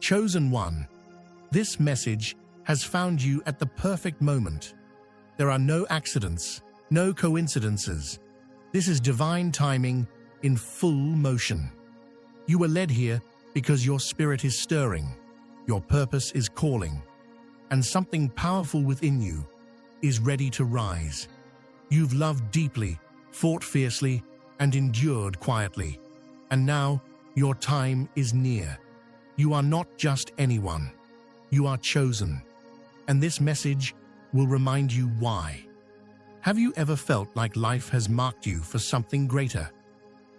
Chosen one, this message has found you at the perfect moment. There are no accidents, no coincidences. This is divine timing in full motion. You were led here because your spirit is stirring, your purpose is calling, and something powerful within you is ready to rise. You've loved deeply, fought fiercely, and endured quietly. And now your time is near. You are not just anyone. You are chosen. And this message will remind you why. Have you ever felt like life has marked you for something greater?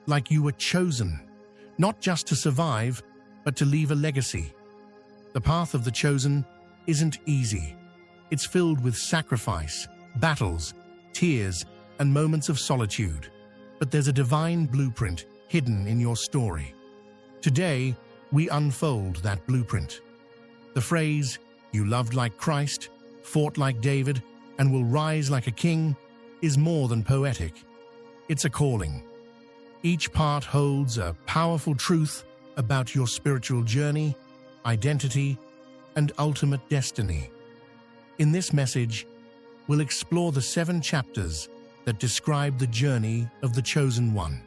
Like you were chosen, not just to survive, but to leave a legacy? The path of the chosen isn't easy. It's filled with sacrifice, battles, tears, and moments of solitude. But there's a divine blueprint hidden in your story. Today, we unfold that blueprint. The phrase, "You loved like Christ, fought like David, and will rise like a king," is more than poetic. It's a calling. Each part holds a powerful truth about your spiritual journey, identity, and ultimate destiny. In this message, we'll explore the 7 chapters that describe the journey of the chosen one.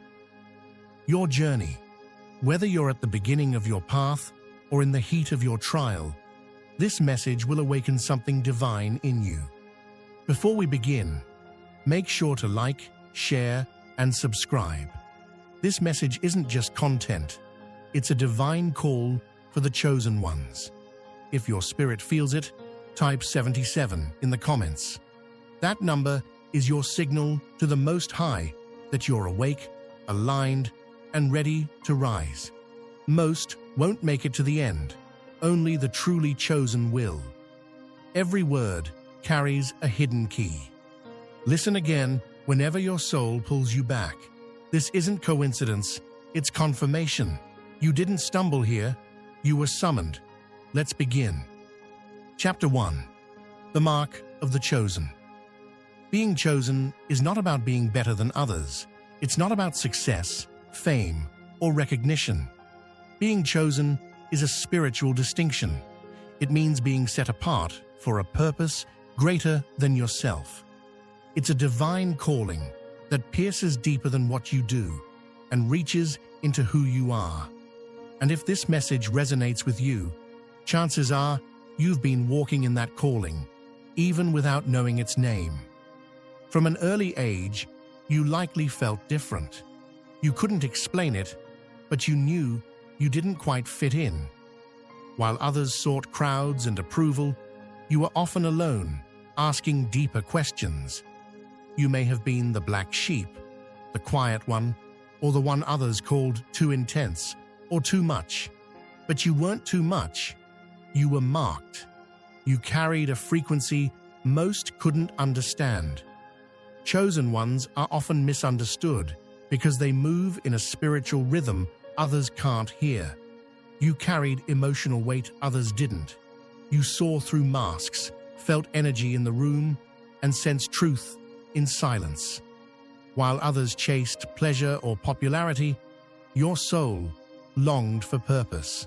Your journey, whether you're at the beginning of your path or in the heat of your trial, this message will awaken something divine in you. Before we begin, make sure to like, share, and subscribe. This message isn't just content, it's a divine call for the chosen ones. If your spirit feels it, type 77 in the comments. That number is your signal to the Most High that you're awake, aligned, and ready to rise. Most won't make it to the end. Only the truly chosen will. Every word carries a hidden key. Listen again whenever your soul pulls you back. This isn't coincidence, it's confirmation. You didn't stumble here, you were summoned. Let's begin. Chapter 1. The Mark of the Chosen. Being chosen is not about being better than others. It's not about success, fame, or recognition. Being chosen is a spiritual distinction. It means being set apart for a purpose greater than yourself. It's a divine calling that pierces deeper than what you do and reaches into who you are. And if this message resonates with you, chances are you've been walking in that calling, even without knowing its name. From an early age, you likely felt different. You couldn't explain it, but you knew you didn't quite fit in. While others sought crowds and approval, you were often alone, asking deeper questions. You may have been the black sheep, the quiet one, or the one others called too intense or too much. But you weren't too much. You were marked. You carried a frequency most couldn't understand. Chosen ones are often misunderstood because they move in a spiritual rhythm others can't hear. You carried emotional weight others didn't. You saw through masks, felt energy in the room, and sensed truth in silence. While others chased pleasure or popularity, your soul longed for purpose.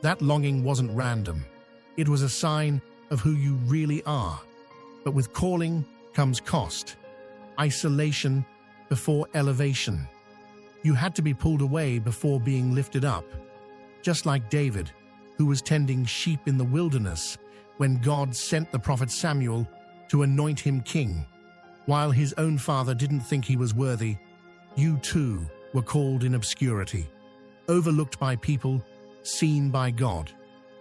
That longing wasn't random. It was a sign of who you really are. But with calling comes cost. Isolation before elevation. You had to be pulled away before being lifted up. Just like David, who was tending sheep in the wilderness when God sent the prophet Samuel to anoint him king. While his own father didn't think he was worthy, you too were called in obscurity, overlooked by people, seen by God,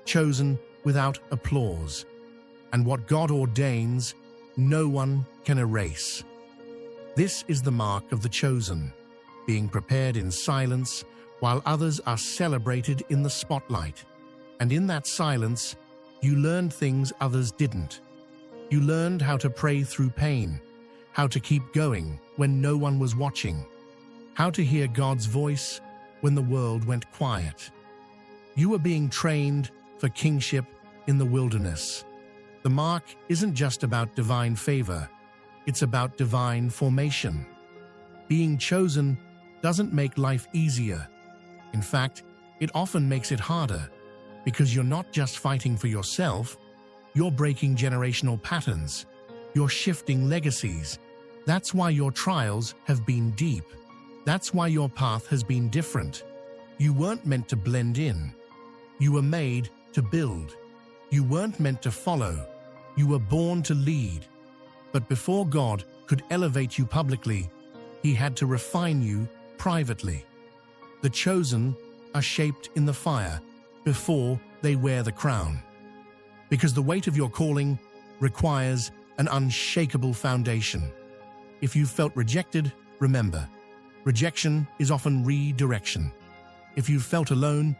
chosen without applause. And what God ordains, no one can erase. This is the mark of the chosen, being prepared in silence while others are celebrated in the spotlight. And in that silence, you learned things others didn't. You learned how to pray through pain, how to keep going when no one was watching, how to hear God's voice when the world went quiet. You were being trained for kingship in the wilderness. The mark isn't just about divine favor, it's about divine formation. Being chosen doesn't make life easier. In fact, it often makes it harder. Because you're not just fighting for yourself, you're breaking generational patterns. You're shifting legacies. That's why your trials have been deep. That's why your path has been different. You weren't meant to blend in. You were made to build. You weren't meant to follow. You were born to lead. But before God could elevate you publicly, He had to refine you privately. The chosen are shaped in the fire before they wear the crown. Because the weight of your calling requires an unshakable foundation. If you've felt rejected, remember, rejection is often redirection. If you've felt alone,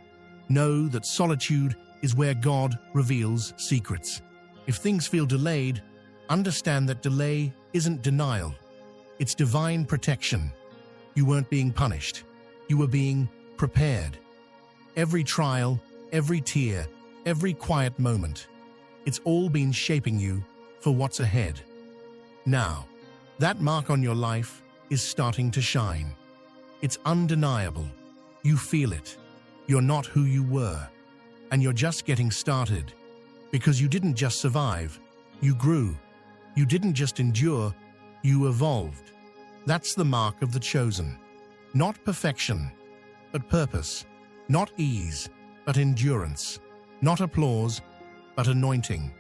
know that solitude is where God reveals secrets. If things feel delayed, understand that delay isn't denial. It's divine protection. You weren't being punished. You were being prepared. Every trial, every tear, every quiet moment, it's all been shaping you for what's ahead. Now, that mark on your life is starting to shine. It's undeniable. You feel it. You're not who you were. And you're just getting started. Because you didn't just survive, you grew. You didn't just endure, you evolved. That's the mark of the chosen. Not perfection, but purpose. Not ease, but endurance. Not applause, but anointing.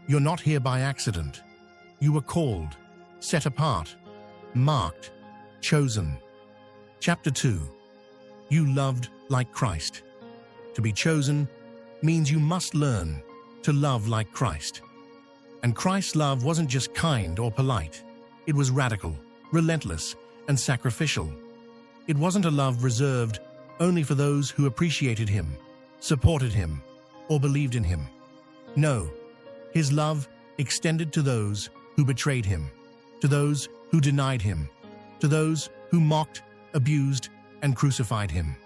You're not here by accident. You were called, set apart, marked, chosen. Chapter 2. You loved like Christ. To be chosen means you must learn to love like Christ. And Christ's love wasn't just kind or polite. It was radical, relentless, and sacrificial. It wasn't a love reserved only for those who appreciated Him, supported Him, or believed in Him. No, His love extended to those who betrayed Him, to those who denied Him, to those who mocked, abused, and crucified Him.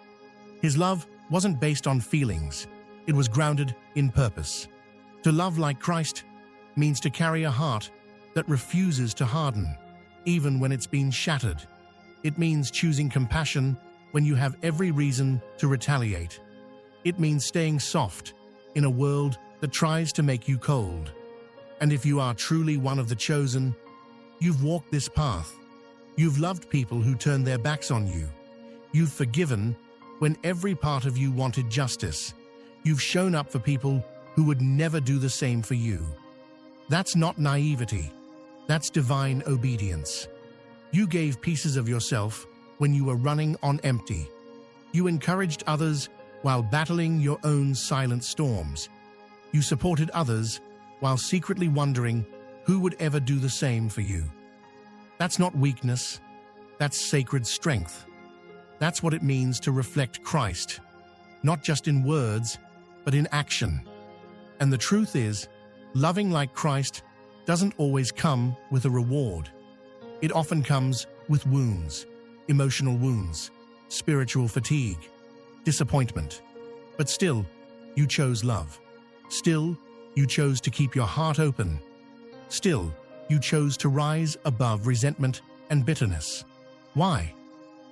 His love wasn't based on feelings. It was grounded in purpose. To love like Christ means to carry a heart that refuses to harden, even when it's been shattered. It means choosing compassion when you have every reason to retaliate. It means staying soft in a world that tries to make you cold. And if you are truly one of the chosen, you've walked this path. You've loved people who turned their backs on you. You've forgiven when every part of you wanted justice. You've shown up for people who would never do the same for you. That's not naivety. That's divine obedience. You gave pieces of yourself when you were running on empty. You encouraged others while battling your own silent storms. You supported others while secretly wondering who would ever do the same for you. That's not weakness. That's sacred strength. That's what it means to reflect Christ, not just in words, but in action. And the truth is, loving like Christ doesn't always come with a reward. It often comes with wounds, emotional wounds, spiritual fatigue, disappointment. But still, you chose love. Still, you chose to keep your heart open. Still, you chose to rise above resentment and bitterness. Why?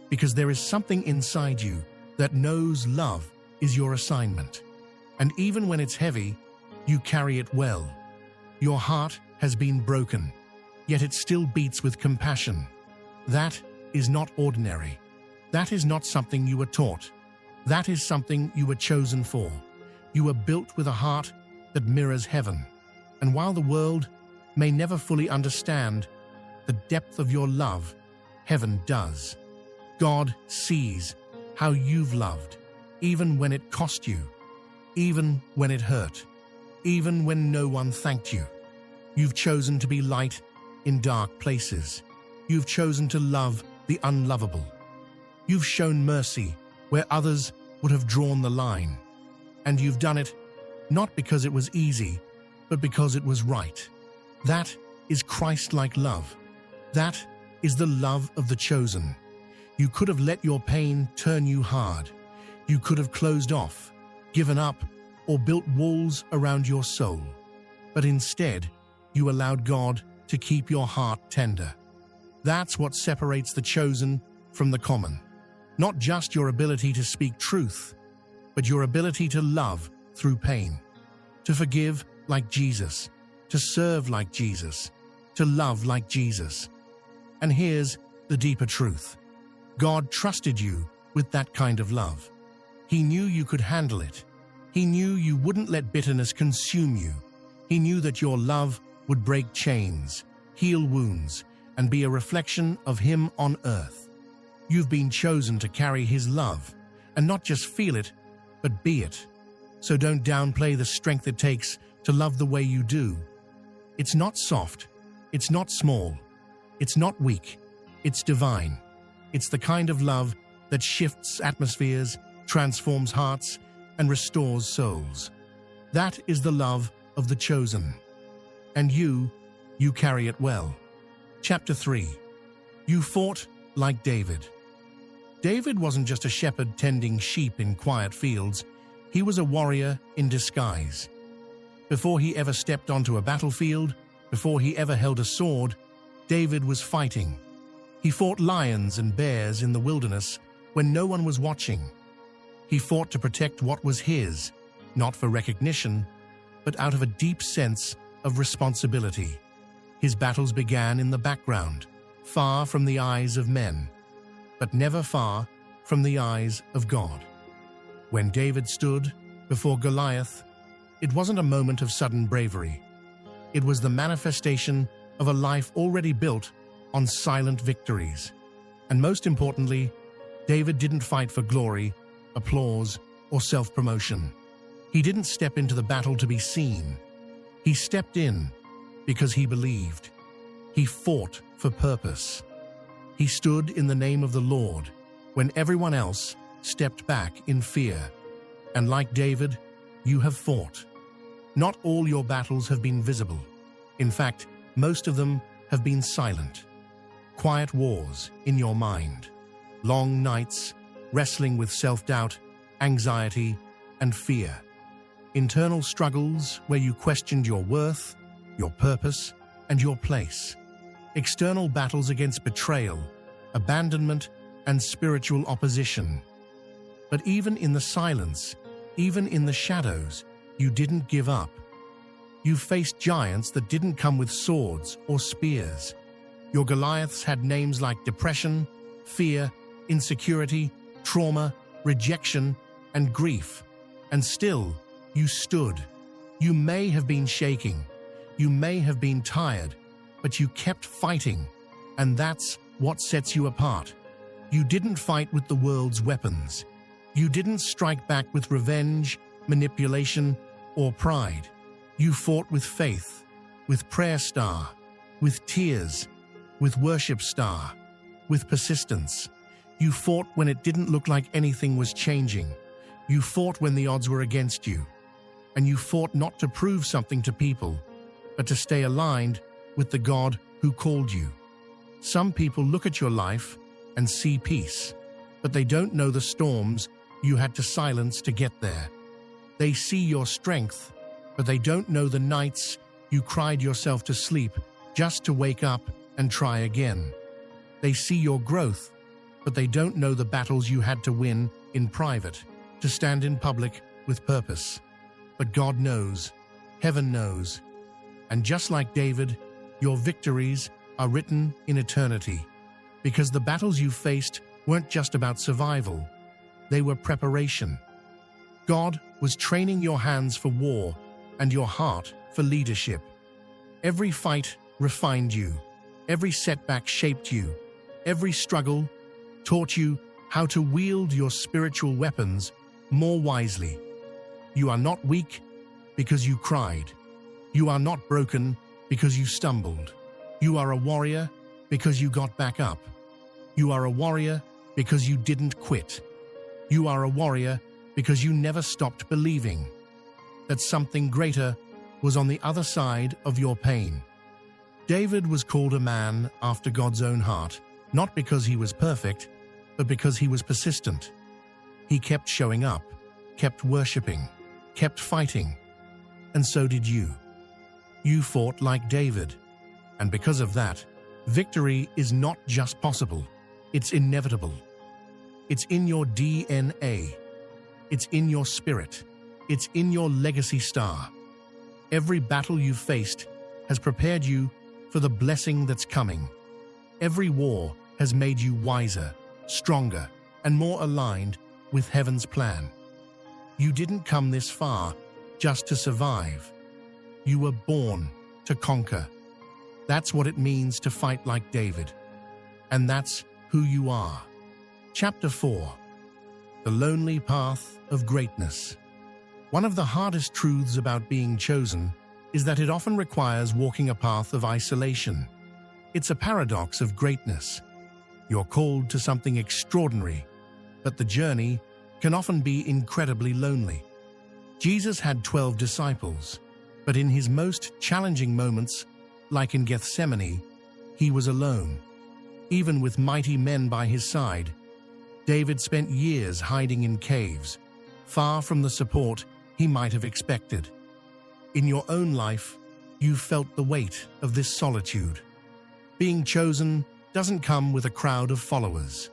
Because there is something inside you that knows love is your assignment. And even when it's heavy, you carry it well. Your heart has been broken, yet it still beats with compassion. That is not ordinary. That is not something you were taught. That is something you were chosen for. You were built with a heart that mirrors heaven. And while the world may never fully understand the depth of your love, heaven does. God sees how you've loved, even when it cost you, even when it hurt, even when no one thanked you. You've chosen to be light in dark places. You've chosen to love the unlovable. You've shown mercy where others would have drawn the line. And you've done it not because it was easy, but because it was right. That is Christ-like love. That is the love of the chosen. You could have let your pain turn you hard. You could have closed off, given up, or built walls around your soul. But instead, you allowed God to keep your heart tender. That's what separates the chosen from the common. Not just your ability to speak truth, but your ability to love through pain, to forgive like Jesus, to serve like Jesus, to love like Jesus. And here's the deeper truth. God trusted you with that kind of love. He knew you could handle it. He knew you wouldn't let bitterness consume you. He knew that your love would break chains, heal wounds, and be a reflection of Him on earth. You've been chosen to carry His love, and not just feel it, but be it. So don't downplay the strength it takes to love the way you do. It's not soft, it's not small, it's not weak, it's divine. It's the kind of love that shifts atmospheres, transforms hearts, and restores souls. That is the love of the chosen. And you carry it well. Chapter 3. You fought like David. David wasn't just a shepherd tending sheep in quiet fields. He was a warrior in disguise. Before he ever stepped onto a battlefield, before he ever held a sword, David was fighting. He fought lions and bears in the wilderness when no one was watching. He fought to protect what was his, not for recognition, but out of a deep sense of responsibility. His battles began in the background, far from the eyes of men, but never far from the eyes of God. When David stood before Goliath, it wasn't a moment of sudden bravery. It was the manifestation of a life already built on silent victories. And most importantly, David didn't fight for glory, applause, or self-promotion. He didn't step into the battle to be seen. He stepped in because he believed. He fought for purpose. He stood in the name of the Lord when everyone else stepped back in fear. And like David, you have fought. Not all your battles have been visible. In fact, most of them have been silent. Quiet wars in your mind. Long nights, wrestling with self-doubt, anxiety, and fear. Internal struggles where you questioned your worth, your purpose, and your place. External battles against betrayal, abandonment, and spiritual opposition. But even in the silence, even in the shadows, you didn't give up. You faced giants that didn't come with swords or spears. Your Goliaths had names like depression, fear, insecurity, trauma, rejection, and grief. And still, you stood. You may have been shaking. You may have been tired, but you kept fighting. And that's what sets you apart. You didn't fight with the world's weapons. You didn't strike back with revenge, manipulation, or pride. You fought with faith, with prayer star, with tears, with worship star, with persistence. You fought when it didn't look like anything was changing. You fought when the odds were against you. And you fought not to prove something to people, but to stay aligned with the God who called you. Some people look at your life and see peace, but they don't know the storms you had to silence to get there. They see your strength, but they don't know the nights you cried yourself to sleep just to wake up and try again. They see your growth, but they don't know the battles you had to win in private, to stand in public with purpose. But God knows, heaven knows, and just like David, your victories are written in eternity, because the battles you faced weren't just about survival, they were preparation. God was training your hands for war and your heart for leadership. Every fight refined you, every setback shaped you, every struggle taught you how to wield your spiritual weapons more wisely. You are not weak because you cried. You are not broken because you stumbled. You are a warrior because you got back up. You are a warrior because you didn't quit. You are a warrior because you never stopped believing that something greater was on the other side of your pain. David was called a man after God's own heart, not because he was perfect, but because he was persistent. He kept showing up, kept worshiping, kept fighting, and so did you. You fought like David, and because of that, victory is not just possible, it's inevitable. It's in your DNA. It's in your spirit. It's in your legacy star. Every battle you've faced has prepared you for the blessing that's coming. Every war has made you wiser, stronger, and more aligned with heaven's plan. You didn't come this far just to survive. You were born to conquer. That's what it means to fight like David. And that's who you are. Chapter 4. The Lonely Path of Greatness. One of the hardest truths about being chosen is that it often requires walking a path of isolation. It's a paradox of greatness. You're called to something extraordinary, but the journey can often be incredibly lonely. Jesus had 12 disciples, but in his most challenging moments, like in Gethsemane, he was alone. Even with mighty men by his side, David spent years hiding in caves, far from the support he might have expected. In your own life, you've felt the weight of this solitude. Being chosen doesn't come with a crowd of followers.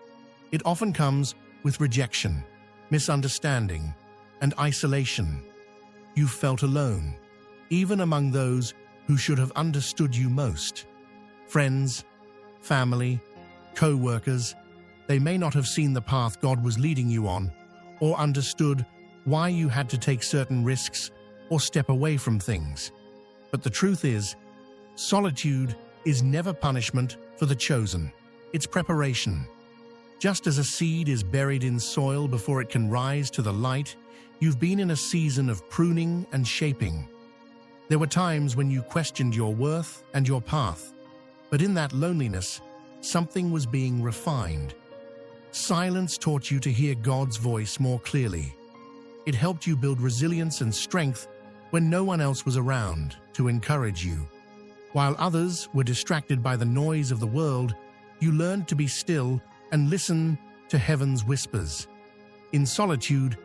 It often comes with rejection, misunderstanding, and isolation. You felt alone, even among those who should have understood you most. Friends, family, co-workers, they may not have seen the path God was leading you on or understood why you had to take certain risks or step away from things. But the truth is, solitude is never punishment for the chosen. It's preparation. Just as a seed is buried in soil before it can rise to the light, you've been in a season of pruning and shaping. There were times when you questioned your worth and your path, but in that loneliness, something was being refined. Silence taught you to hear God's voice more clearly. It helped you build resilience and strength when no one else was around to encourage you. While others were distracted by the noise of the world, you learned to be still and listen to heaven's whispers. In solitude,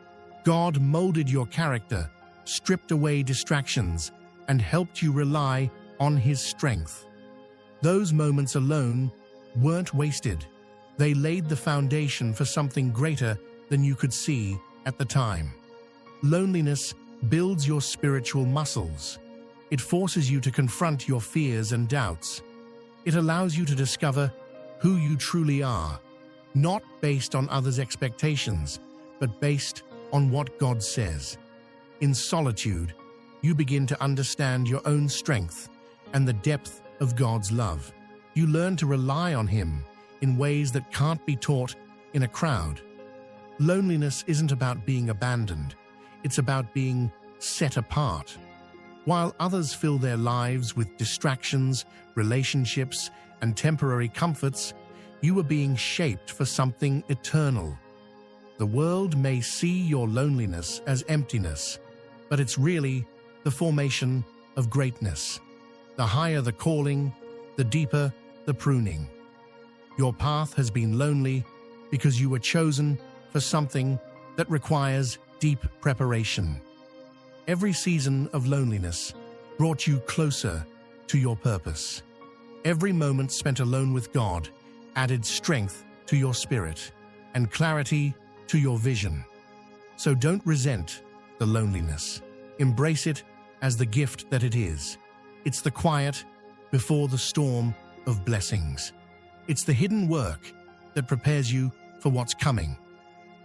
God molded your character, stripped away distractions, and helped you rely on His strength. Those moments alone weren't wasted. They laid the foundation for something greater than you could see at the time. Loneliness builds your spiritual muscles. It forces you to confront your fears and doubts. It allows you to discover who you truly are, not based on others' expectations, but based on what God says. In solitude, you begin to understand your own strength and the depth of God's love. You learn to rely on Him in ways that can't be taught in a crowd. Loneliness isn't about being abandoned. It's about being set apart. While others fill their lives with distractions, relationships, and temporary comforts, you are being shaped for something eternal. The world may see your loneliness as emptiness, but it's really the formation of greatness. The higher the calling, the deeper the pruning. Your path has been lonely because you were chosen for something that requires deep preparation. Every season of loneliness brought you closer to your purpose. Every moment spent alone with God added strength to your spirit and clarity to your vision. So don't resent the loneliness. Embrace it as the gift that it is. It's the quiet before the storm of blessings. It's the hidden work that prepares you for what's coming.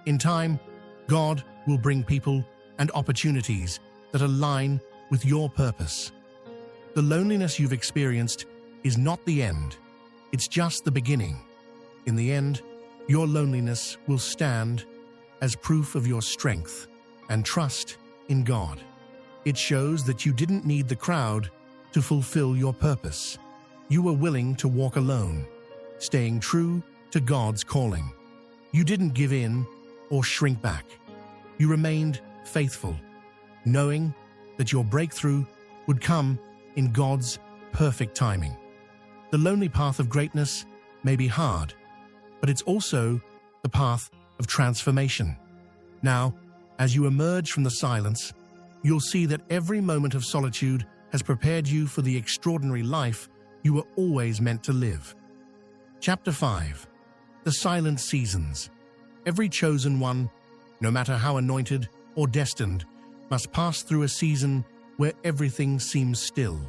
In time, God will bring people and opportunities that align with your purpose. The loneliness you've experienced is not the end. It's just the beginning. In the end, your loneliness will stand as proof of your strength and trust in God. It shows that you didn't need the crowd to fulfill your purpose. You were willing to walk alone, staying true to God's calling. You didn't give in or shrink back. You remained faithful, knowing that your breakthrough would come in God's perfect timing. The lonely path of greatness may be hard, but it's also the path of transformation. Now, as you emerge from the silence, you'll see that every moment of solitude has prepared you for the extraordinary life you were always meant to live. Chapter 5. The Silent Seasons. Every chosen one, no matter how anointed or destined, must pass through a season where everything seems still,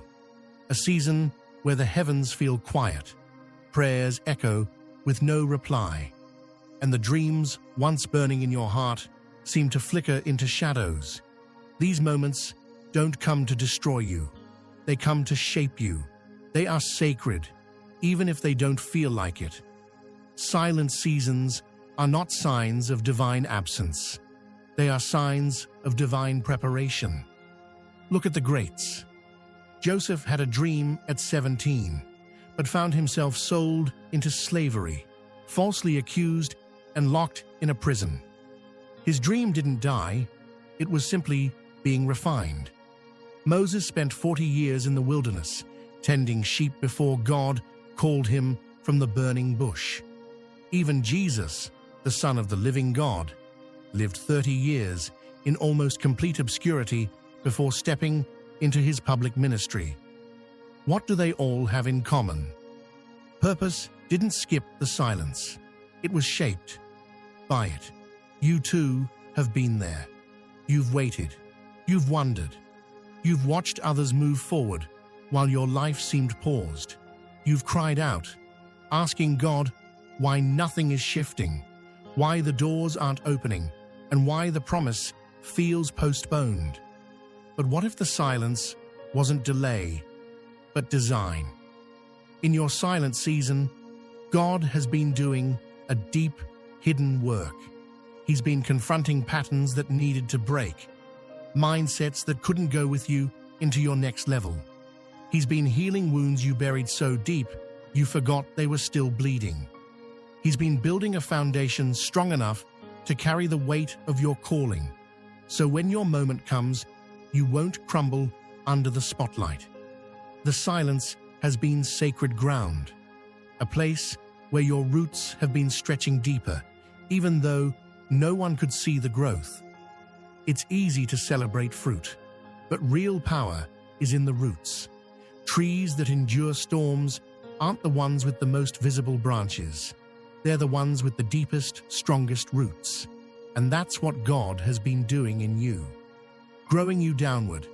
a season where the heavens feel quiet, prayers echo with no reply, and the dreams once burning in your heart seem to flicker into shadows. These moments don't come to destroy you. They come to shape you. They are sacred, even if they don't feel like it. Silent seasons are not signs of divine absence. They are signs of divine preparation. Look at the greats. Joseph had a dream at 17, but found himself sold into slavery, falsely accused and locked in a prison. His dream didn't die, it was simply being refined. Moses spent 40 years in the wilderness, tending sheep before God called him from the burning bush. Even Jesus, the Son of the living God, lived 30 years in almost complete obscurity before stepping into his public ministry. What do they all have in common? Purpose didn't skip the silence. It was shaped by it. You too have been there. You've waited. You've wondered. You've watched others move forward while your life seemed paused. You've cried out, asking God why nothing is shifting, why the doors aren't opening, and why the promise feels postponed. But what if the silence wasn't delay, but design? In your silent season, God has been doing a deep, hidden work. He's been confronting patterns that needed to break, mindsets that couldn't go with you into your next level. He's been healing wounds you buried so deep you forgot they were still bleeding. He's been building a foundation strong enough to carry the weight of your calling, so when your moment comes, you won't crumble under the spotlight. The silence has been sacred ground, a place where your roots have been stretching deeper, even though no one could see the growth. It's easy to celebrate fruit, but real power is in the roots. Trees that endure storms aren't the ones with the most visible branches. They're the ones with the deepest, strongest roots. And that's what God has been doing in you. Growing you downward,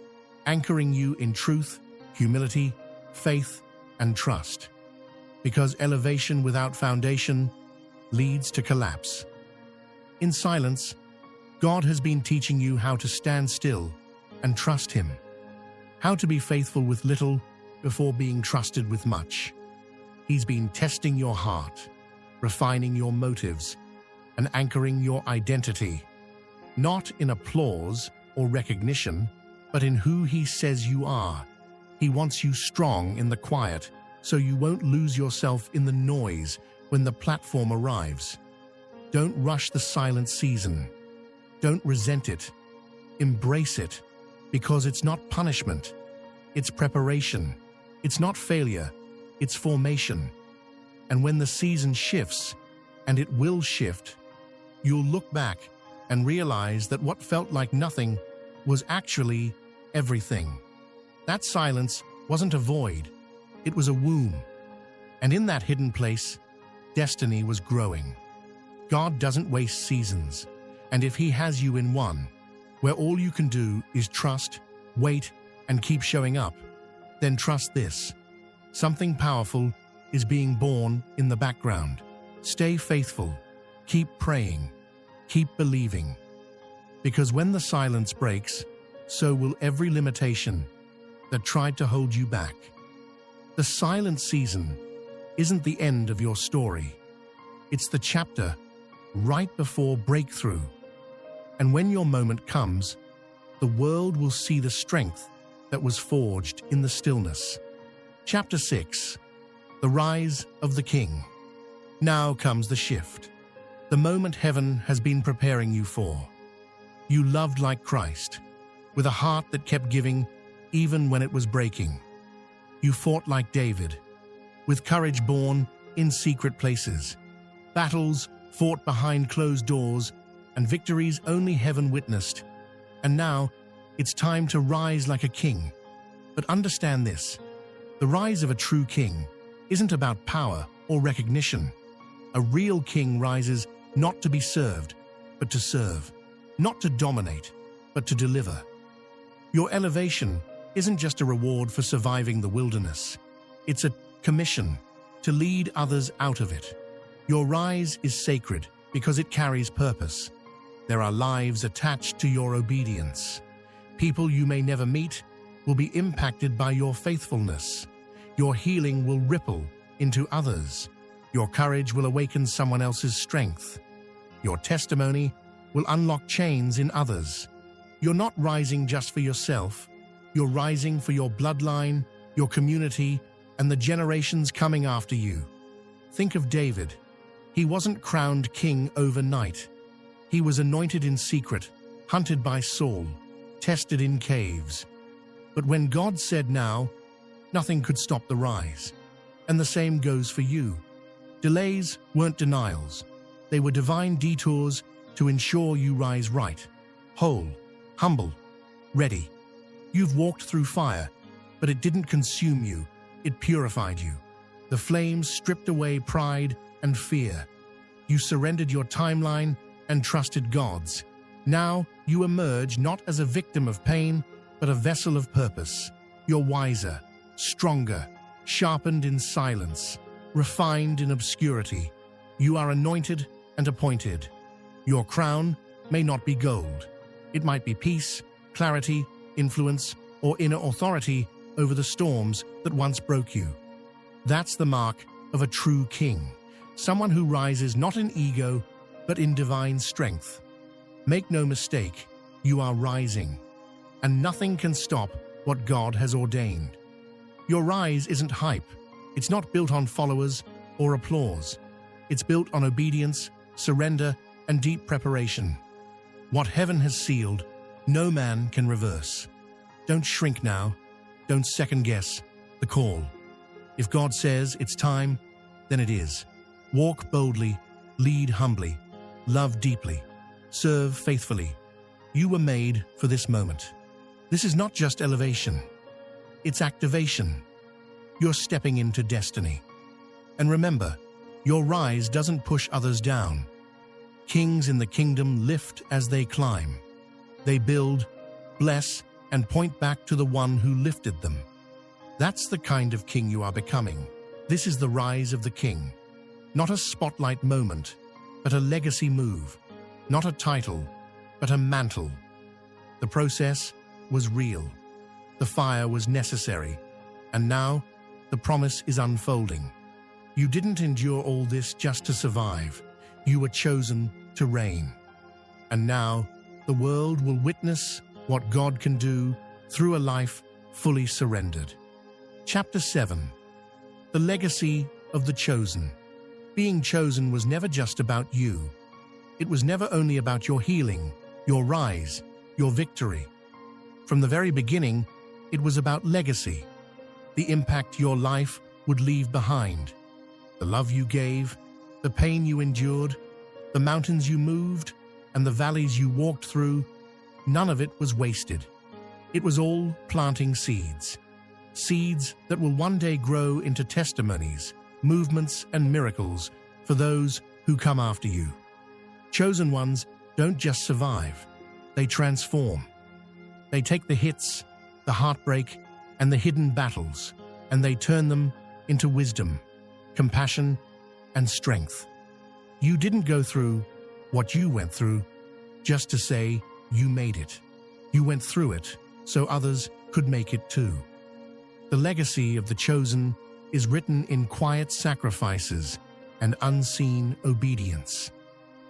anchoring you in truth, humility, faith, and trust. Because elevation without foundation leads to collapse. In silence, God has been teaching you how to stand still and trust Him. How to be faithful with little before being trusted with much. He's been testing your heart, refining your motives, and anchoring your identity, not in applause or recognition, but in who He says you are. He wants you strong in the quiet, so you won't lose yourself in the noise when the platform arrives. Don't rush the silent season. Don't resent it. Embrace it, because it's not punishment. It's preparation. It's not failure. It's formation. And when the season shifts, and it will shift, you'll look back and realize that what felt like nothing was actually everything. That silence wasn't a void, it was a womb. And in that hidden place, destiny was growing. God doesn't waste seasons, and if He has you in one, where all you can do is trust, wait, and keep showing up, then trust this. Something powerful is being born in the background. Stay faithful. Keep praying. Keep believing. Because when the silence breaks, so will every limitation that tried to hold you back. The silent season isn't the end of your story. It's the chapter right before breakthrough. And when your moment comes, the world will see the strength that was forged in the stillness. Chapter 6. The Rise of the King. Now comes the shift. The moment heaven has been preparing you for. You loved like Christ, with a heart that kept giving even when it was breaking. You fought like David, with courage born in secret places. Battles fought behind closed doors, and victories only heaven witnessed. And now, it's time to rise like a king. But understand this, the rise of a true king isn't about power or recognition. A real king rises not to be served, but to serve. Not to dominate, but to deliver. Your elevation isn't just a reward for surviving the wilderness. It's a commission to lead others out of it. Your rise is sacred because it carries purpose. There are lives attached to your obedience. People you may never meet will be impacted by your faithfulness. Your healing will ripple into others. Your courage will awaken someone else's strength. Your testimony will unlock chains in others. You're not rising just for yourself. You're rising for your bloodline, your community, and the generations coming after you. Think of David. He wasn't crowned king overnight. He was anointed in secret, hunted by Saul, tested in caves. But when God said now, nothing could stop the rise. And the same goes for you. Delays weren't denials. They were divine detours to ensure you rise right, whole, humble, ready. You've walked through fire, but it didn't consume you. It purified you. The flames stripped away pride and fear. You surrendered your timeline and trusted God's. Now you emerge not as a victim of pain, but a vessel of purpose. You're wiser, stronger, sharpened in silence, refined in obscurity. You are anointed and appointed. Your crown may not be gold. It might be peace, clarity, influence, or inner authority over the storms that once broke you. That's the mark of a true king, someone who rises not in ego, but in divine strength. Make no mistake, you are rising, and nothing can stop what God has ordained. Your rise isn't hype. It's not built on followers or applause. It's built on obedience, surrender, and deep preparation. What heaven has sealed, no man can reverse. Don't shrink now. Don't second-guess the call. If God says it's time, then it is. Walk boldly, lead humbly, love deeply, serve faithfully. You were made for this moment. This is not just elevation. It's activation. You're stepping into destiny. And remember, your rise doesn't push others down. Kings in the kingdom lift as they climb. They build, bless, and point back to the one who lifted them. That's the kind of king you are becoming. This is the rise of the king. Not a spotlight moment, but a legacy move. Not a title, but a mantle. The process was real. The fire was necessary. And now, the promise is unfolding. You didn't endure all this just to survive. You were chosen to reign. And now, the world will witness what God can do through a life fully surrendered. Chapter 7. The Legacy of the Chosen. Being chosen was never just about you. It was never only about your healing, your rise, your victory. From the very beginning, it was about legacy, the impact your life would leave behind, the love you gave, the pain you endured, the mountains you moved, and the valleys you walked through. None of it was wasted. It was all planting seeds. Seeds that will one day grow into testimonies, movements, and miracles for those who come after you. Chosen ones don't just survive, they transform. They take the hits, the heartbreak, and the hidden battles, and they turn them into wisdom, compassion, and strength. You didn't go through what you went through just to say you made it. You went through it so others could make it too. The legacy of the chosen is written in quiet sacrifices and unseen obedience.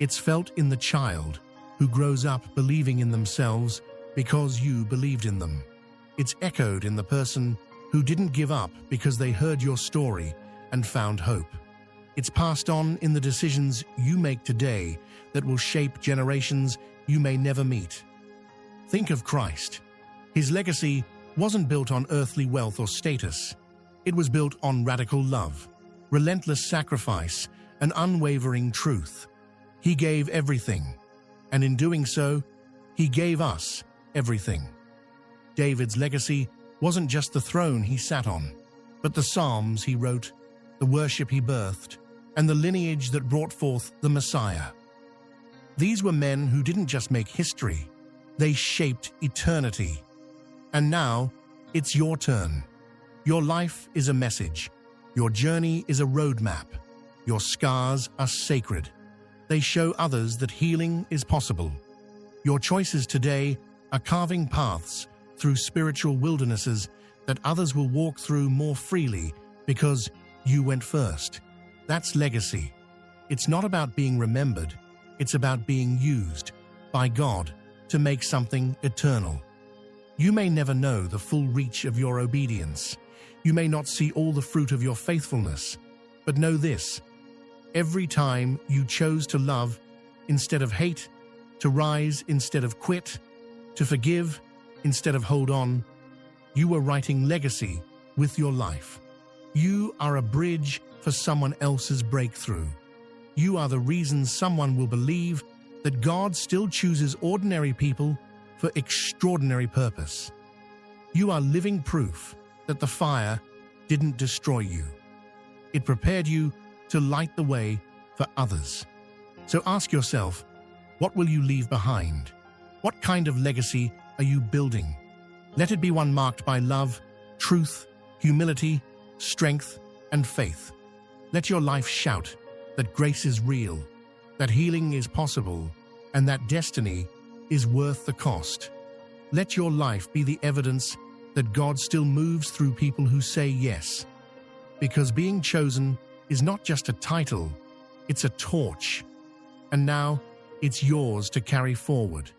It's felt in the child who grows up believing in themselves because you believed in them. It's echoed in the person who didn't give up because they heard your story and found hope. It's passed on in the decisions you make today that will shape generations you may never meet. Think of Christ. His legacy wasn't built on earthly wealth or status. It was built on radical love, relentless sacrifice, and unwavering truth. He gave everything, and in doing so, he gave us everything. David's legacy wasn't just the throne he sat on, but the psalms he wrote, the worship he birthed, and the lineage that brought forth the Messiah. These were men who didn't just make history, they shaped eternity. And now, it's your turn. Your life is a message. Your journey is a roadmap. Your scars are sacred. They show others that healing is possible. Your choices today are carving paths through spiritual wildernesses that others will walk through more freely because you went first. That's legacy. It's not about being remembered. It's about being used by God to make something eternal. You may never know the full reach of your obedience. You may not see all the fruit of your faithfulness. But know this: every time you chose to love instead of hate, to rise instead of quit, to forgive instead of hold on, you were writing legacy with your life. You are a bridge for someone else's breakthrough. You are the reason someone will believe that God still chooses ordinary people for extraordinary purpose. You are living proof that the fire didn't destroy you. It prepared you to light the way for others. So ask yourself, what will you leave behind? What kind of legacy are you building? Let it be one marked by love, truth, humility, strength, and faith. Let your life shout that grace is real, that healing is possible, and that destiny is worth the cost. Let your life be the evidence that God still moves through people who say yes. Because being chosen is not just a title, it's a torch. And now, it's yours to carry forward.